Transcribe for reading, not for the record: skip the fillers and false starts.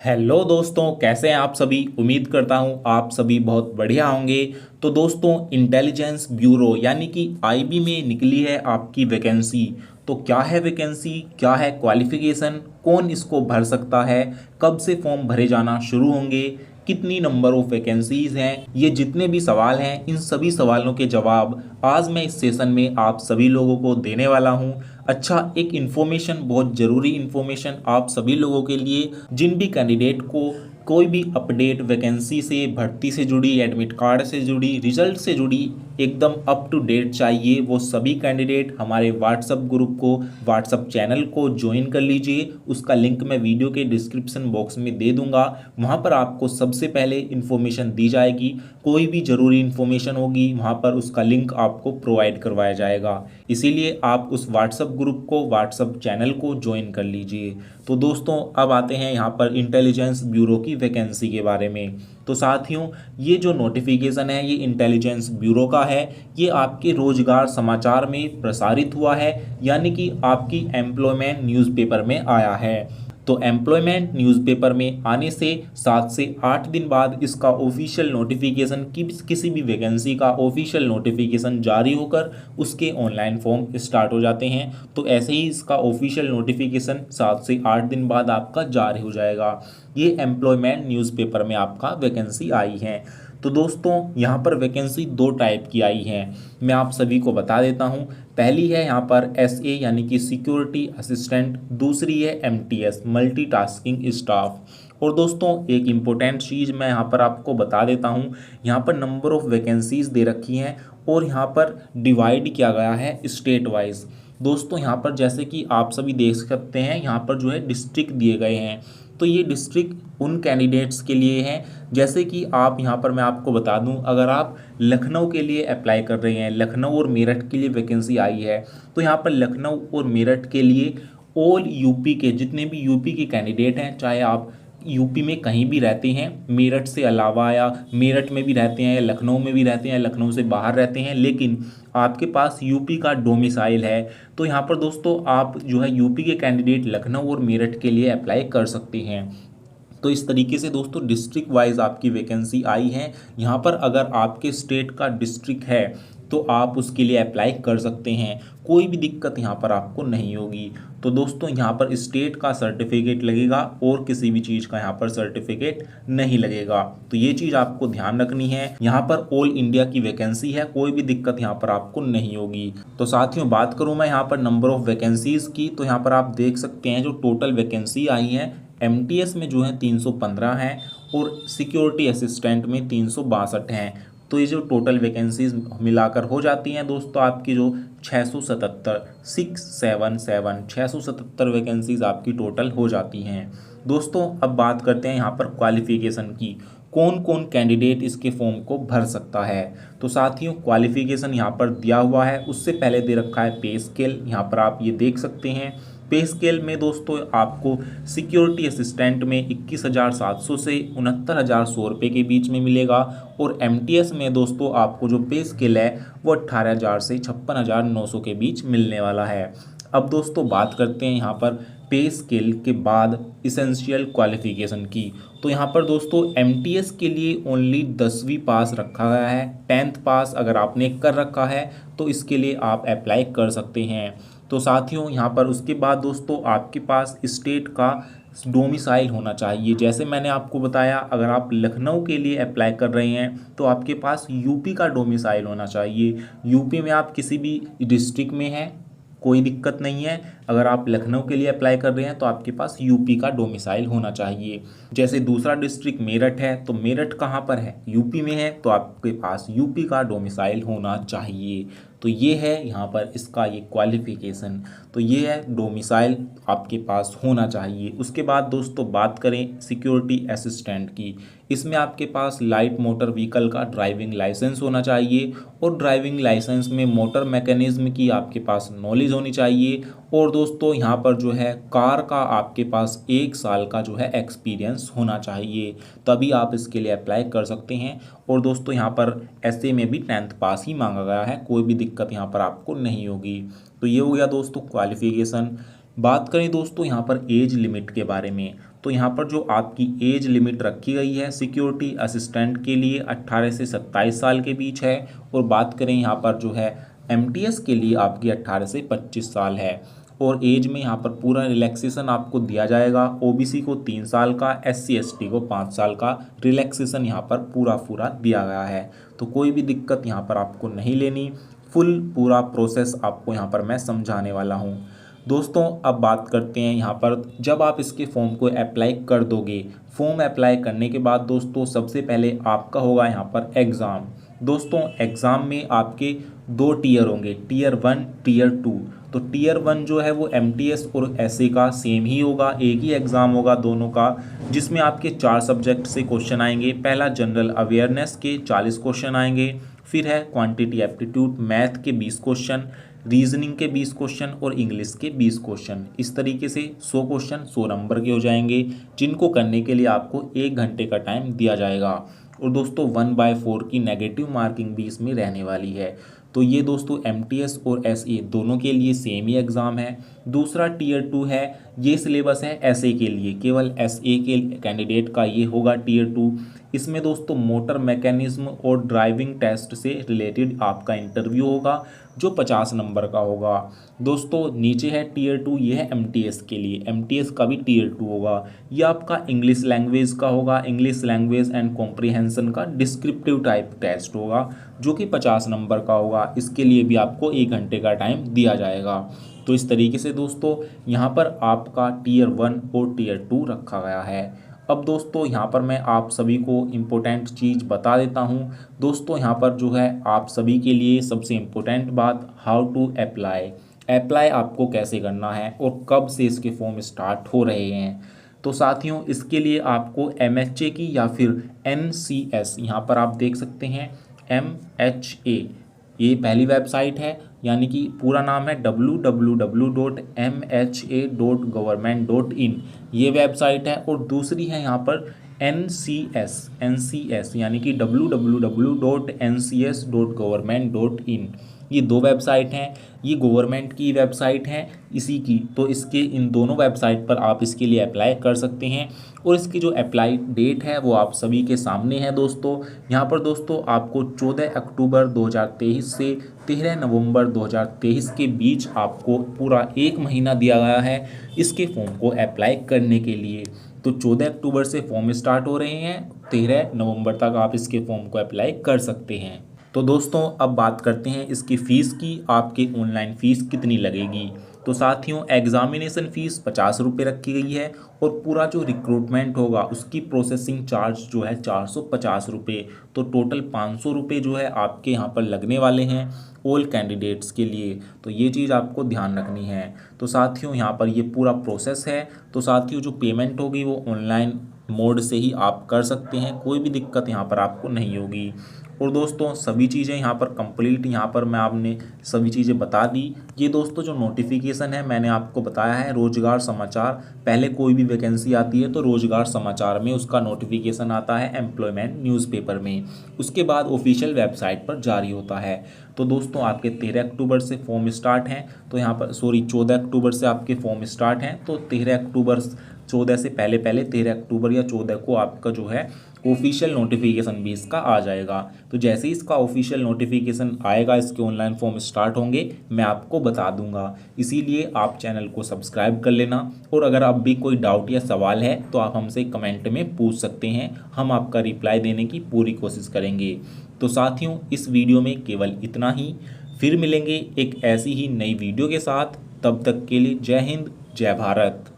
Hello दोस्तों, कैसे हैं आप सभी। उम्मीद करता हूं आप सभी बहुत बढ़िया होंगे। तो दोस्तों, इंटेलिजेंस ब्यूरो यानी कि आईबी में निकली है आपकी वैकेंसी। तो क्या है वैकेंसी, क्या है क्वालिफिकेशन, कौन इसको भर सकता है, कब से फॉर्म भरे जाना शुरू होंगे, कितनी नंबर ऑफ वैकेंसीज हैं, ये जितने भी सवाल हैं इन सभी सवालों के जवाब आज मैं इस सेशन में आप सभी लोगों को देने वाला हूं। अच्छा, एक इन्फॉर्मेशन, बहुत ज़रूरी इन्फॉर्मेशन आप सभी लोगों के लिए, जिन भी कैंडिडेट को कोई भी अपडेट वैकेंसी से, भर्ती से जुड़ी, एडमिट कार्ड से जुड़ी, रिजल्ट से जुड़ी एकदम अप टू डेट चाहिए, वो सभी कैंडिडेट हमारे व्हाट्सएप ग्रुप को, व्हाट्सएप चैनल को ज्वाइन कर लीजिए। उसका लिंक मैं वीडियो के डिस्क्रिप्शन बॉक्स में दे दूंगा। वहाँ पर आपको सबसे पहले इन्फॉर्मेशन दी जाएगी। कोई भी ज़रूरी इन्फॉर्मेशन होगी वहाँ पर उसका लिंक आपको प्रोवाइड करवाया जाएगा। इसीलिए आप उस व्हाट्सएप ग्रुप को, व्हाट्सएप चैनल को ज्वाइन कर लीजिए। तो दोस्तों, अब आते हैं यहाँ पर इंटेलिजेंस ब्यूरो की वैकेंसी के बारे में। तो साथियों, ये जो नोटिफिकेशन है ये इंटेलिजेंस ब्यूरो का है। ये आपके रोजगार समाचार में प्रसारित हुआ है, यानी कि आपकी एम्प्लॉयमेंट न्यूज़पेपर में आया है। तो एम्प्लॉयमेंट न्यूज़पेपर में आने से 7 से 8 दिन बाद इसका ऑफिशियल नोटिफिकेशन, किसी भी वैकेंसी का ऑफिशियल नोटिफिकेशन जारी होकर उसके ऑनलाइन फॉर्म स्टार्ट हो जाते हैं। तो ऐसे ही इसका ऑफिशियल नोटिफिकेशन 7 से 8 दिन बाद आपका जारी हो जाएगा। ये एम्प्लॉयमेंट न्यूज़पेपर में आपका वैकेंसी आई है। तो दोस्तों, यहाँ पर वैकेंसी दो टाइप की आई है, मैं आप सभी को बता देता हूँ। पहली है यहाँ पर एसए यानी कि सिक्योरिटी असिस्टेंट, दूसरी है एमटीएस मल्टीटास्किंग स्टाफ। और दोस्तों, एक इम्पोर्टेंट चीज़ मैं यहाँ पर आपको बता देता हूँ। यहाँ पर नंबर ऑफ़ वैकेंसीज दे रखी हैं और यहाँ पर डिवाइड किया गया है स्टेट वाइज। दोस्तों, यहाँ पर जैसे कि आप सभी देख सकते हैं, यहाँ पर जो है डिस्ट्रिक्ट दिए गए हैं। तो ये डिस्ट्रिक्ट उन कैंडिडेट्स के लिए हैं, जैसे कि आप यहाँ पर मैं आपको बता दूं, अगर आप लखनऊ के लिए अप्लाई कर रहे हैं, लखनऊ और मेरठ के लिए वैकेंसी आई है, तो यहाँ पर लखनऊ और मेरठ के लिए ऑल यूपी के जितने भी यूपी के कैंडिडेट हैं, चाहे आप यूपी में कहीं भी रहते हैं, मेरठ से अलावा या मेरठ में भी रहते हैं, लखनऊ में भी रहते हैं, लखनऊ से बाहर रहते हैं, लेकिन आपके पास यूपी का डोमिसाइल है, तो यहाँ पर दोस्तों आप जो है यूपी के कैंडिडेट लखनऊ और मेरठ के लिए अप्लाई कर सकते हैं। तो इस तरीके से दोस्तों डिस्ट्रिक्ट वाइज आपकी वैकेंसी आई है। यहाँ पर अगर आपके स्टेट का डिस्ट्रिक्ट है तो आप उसके लिए अप्लाई कर सकते हैं, कोई भी दिक्कत यहाँ पर आपको नहीं होगी। तो दोस्तों, यहाँ पर स्टेट का सर्टिफिकेट लगेगा और किसी भी चीज़ का यहाँ पर सर्टिफिकेट नहीं लगेगा। तो ये चीज़ आपको ध्यान रखनी है। यहाँ पर ऑल इंडिया की वैकेंसी है, कोई भी दिक्कत यहाँ पर आपको नहीं होगी। तो साथियों, बात करूँ मैं यहाँ पर नंबर ऑफ वैकेंसीज की, तो यहाँ पर आप देख सकते हैं जो टोटल वैकेंसी आई है, एमटीएस में जो है 315 हैं और सिक्योरिटी असिस्टेंट में 362 हैं। तो ये जो टोटल वैकेंसीज मिलाकर हो जाती हैं दोस्तों आपकी जो 677 वैकेंसीज आपकी टोटल हो जाती हैं। दोस्तों, अब बात करते हैं यहाँ पर क्वालिफिकेशन की, कौन कौन कैंडिडेट इसके फॉर्म को भर सकता है। तो साथियों, क्वालिफिकेशन यहाँ पर दिया हुआ है, उससे पहले दे रखा है पे स्केल, यहाँ पर आप ये देख सकते हैं। पे स्केल में दोस्तों आपको सिक्योरिटी असिस्टेंट में 21,700 से 69,100 रुपये के बीच में मिलेगा और एमटीएस में दोस्तों आपको जो पे स्केल है वो 18,000 से 56,900 के बीच मिलने वाला है। अब दोस्तों बात करते हैं यहाँ पर पे स्केल के बाद इसेंशियल क्वालिफिकेशन की। तो यहाँ पर दोस्तों एमटीएस के लिए ओनली 10वीं पास रखा गया है, 10th पास अगर आपने कर रखा है तो इसके लिए आप अप्लाई कर सकते हैं। तो साथियों, यहाँ पर उसके बाद दोस्तों आपके पास स्टेट का डोमिसाइल होना चाहिए। जैसे मैंने आपको बताया, अगर आप लखनऊ के लिए अप्लाई कर रहे हैं तो आपके पास यूपी का डोमिसाइल होना चाहिए। यूपी में आप किसी भी डिस्ट्रिक्ट में हैं, कोई दिक्कत नहीं है। अगर आप लखनऊ के लिए अप्लाई कर रहे हैं तो आपके पास यूपी का डोमिसाइल होना चाहिए। जैसे दूसरा डिस्ट्रिक्ट मेरठ है, तो मेरठ कहाँ पर है, यूपी में है, तो आपके पास यूपी का डोमिसाइल होना चाहिए। तो ये है यहाँ पर इसका ये क्वालिफिकेशन, तो ये है डोमिसाइल आपके पास होना चाहिए। उसके बाद दोस्तों बात करें सिक्योरिटी असिस्टेंट की, इसमें आपके पास लाइट मोटर व्हीकल का ड्राइविंग लाइसेंस होना चाहिए और ड्राइविंग लाइसेंस में मोटर मैकेनिज्म की आपके पास नॉलेज होनी चाहिए। और दोस्तों यहाँ पर जो है कार का आपके पास 1 साल का जो है एक्सपीरियंस होना चाहिए, तभी आप इसके लिए अप्लाई कर सकते हैं। और दोस्तों यहाँ पर एसए में भी 10th पास ही मांगा गया है, कोई भी दिक्कत यहाँ पर आपको नहीं होगी। तो ये हो गया दोस्तों क्वालिफिकेशन। बात करें दोस्तों यहाँ पर एज लिमिट के बारे में, तो यहाँ पर जो आपकी एज लिमिट रखी गई है सिक्योरिटी असिस्टेंट के लिए 18 से 27 साल के बीच है। और बात करें यहाँ पर जो है एमटीएस के लिए आपकी 18 से 25 साल है। और एज में यहाँ पर पूरा रिलैक्सेशन आपको दिया जाएगा। ओबीसी को 3 साल का, एससी एसटी को 5 साल का रिलैक्सेशन यहाँ पर पूरा दिया गया है। तो कोई भी दिक्कत यहाँ पर आपको नहीं लेनी, फुल पूरा प्रोसेस आपको यहाँ पर मैं समझाने वाला हूँ। दोस्तों अब बात करते हैं यहाँ पर जब आप इसके फॉर्म को अप्लाई कर दोगे, फॉर्म अप्लाई करने के बाद दोस्तों सबसे पहले आपका होगा यहाँ पर एग्ज़ाम। दोस्तों एग्ज़ाम में आपके 2 टीयर होंगे, टीयर 1 टीयर 2। तो टीयर 1 जो है वो एमटीएस और एसए का सेम ही होगा, एक ही एग्ज़ाम होगा दोनों का, जिसमें आपके 4 सब्जेक्ट से क्वेश्चन आएंगे। पहला जनरल अवेयरनेस के 40 क्वेश्चन आएंगे, फिर है क्वांटिटी एप्टीट्यूड मैथ के 20 क्वेश्चन, रीजनिंग के 20 क्वेश्चन और इंग्लिश के 20 क्वेश्चन। इस तरीके से 100 क्वेश्चन 100 नंबर के हो जाएंगे, जिनको करने के लिए आपको 1 घंटे का टाइम दिया जाएगा। और दोस्तों 1/4 की नेगेटिव मार्किंग भी इसमें रहने वाली है। तो ये दोस्तों एमटीएस और एसए दोनों के लिए सेम ही एग्ज़ाम है। दूसरा टीयर 2 है, ये सिलेबस है एसए के लिए, केवल एसए के कैंडिडेट का ये होगा टीयर 2। इसमें दोस्तों मोटर मैकेनिज्म और ड्राइविंग टेस्ट से रिलेटेड आपका इंटरव्यू होगा, जो 50 नंबर का होगा। दोस्तों नीचे है टीयर 2, ये है एमटीएस के लिए, एमटीएस का भी टीयर 2 होगा। ये आपका इंग्लिश लैंग्वेज का होगा, इंग्लिश लैंग्वेज एंड कॉम्प्रिहेंशन का डिस्क्रिप्टिव टाइप टेस्ट होगा, जो कि 50 नंबर का होगा। इसके लिए भी आपको 1 घंटे का टाइम दिया जाएगा। तो इस तरीके से दोस्तों यहाँ पर आपका टीयर 1 और टीयर 2 रखा गया है। अब दोस्तों यहाँ पर मैं आप सभी को इम्पोर्टेंट चीज़ बता देता हूँ। दोस्तों यहाँ पर जो है आप सभी के लिए सबसे इम्पोर्टेंट बात, हाउ टू अप्लाई आपको कैसे करना है और कब से इसके फॉर्म स्टार्ट हो रहे हैं। तो साथियों इसके लिए आपको एमएचए की या फिर एनसीएस, यहाँ पर आप देख सकते हैं एमएचए, ये पहली वेबसाइट है, यानी कि पूरा नाम है www.mha.government.in, ये वेबसाइट है। और दूसरी है यहाँ पर एनसीएस यानी कि www.ncs.government.in, ये 2 वेबसाइट हैं, ये गवर्नमेंट की वेबसाइट हैं इसी की। तो इसके इन दोनों वेबसाइट पर आप इसके लिए अप्लाई कर सकते हैं। और इसकी जो अप्लाई डेट है वो आप सभी के सामने है दोस्तों। यहाँ पर दोस्तों आपको 14 अक्टूबर 2023 से 13 नवंबर 2023 के बीच आपको पूरा 1 महीना दिया गया है इसके फॉर्म को अप्लाई करने के लिए। तो 14 अक्टूबर से फॉर्म स्टार्ट हो रहे हैं, 13 नवंबर तक आप इसके फॉर्म को अप्लाई कर सकते हैं। तो दोस्तों अब बात करते हैं इसकी फ़ीस की, आपकी ऑनलाइन फ़ीस कितनी लगेगी। तो साथियों एग्ज़ामिनेशन फ़ीस 50 रुपये रखी गई है और पूरा जो रिक्रूटमेंट होगा उसकी प्रोसेसिंग चार्ज जो है 450 रुपये। तो टोटल 500 रुपये जो है आपके यहाँ पर लगने वाले हैं ऑल कैंडिडेट्स के लिए। तो ये चीज़ आपको ध्यान रखनी है। तो साथियों यहाँ पर ये पूरा प्रोसेस है। तो साथियों जो पेमेंट होगी वो ऑनलाइन मोड से ही आप कर सकते हैं, कोई भी दिक्कत यहाँ पर आपको नहीं होगी। और दोस्तों सभी चीज़ें यहाँ पर कंप्लीट, यहाँ पर मैं आपने सभी चीज़ें बता दी। ये दोस्तों जो नोटिफिकेशन है मैंने आपको बताया है रोजगार समाचार, पहले कोई भी वैकेंसी आती है तो रोजगार समाचार में उसका नोटिफिकेशन आता है एम्प्लॉयमेंट न्यूज़पेपर में, उसके बाद ऑफिशियल वेबसाइट पर जारी होता है। तो दोस्तों आपके 13 अक्टूबर से फॉर्म स्टार्ट हैं, तो यहाँ पर 14 अक्टूबर से आपके फॉर्म स्टार्ट हैं। तो 13 अक्टूबर 14 से पहले 13 अक्टूबर या 14 को आपका जो है ऑफिशियल नोटिफिकेशन भी इसका आ जाएगा। तो जैसे ही इसका ऑफिशियल नोटिफिकेशन आएगा, इसके ऑनलाइन फॉर्म स्टार्ट होंगे, मैं आपको बता दूंगा। इसीलिए आप चैनल को सब्सक्राइब कर लेना। और अगर अब भी कोई डाउट या सवाल है तो आप हमसे कमेंट में पूछ सकते हैं, हम आपका रिप्लाई देने की पूरी कोशिश करेंगे। तो साथियों इस वीडियो में केवल इतना ही, फिर मिलेंगे एक ऐसी ही नई वीडियो के साथ। तब तक के लिए जय हिंद, जय भारत।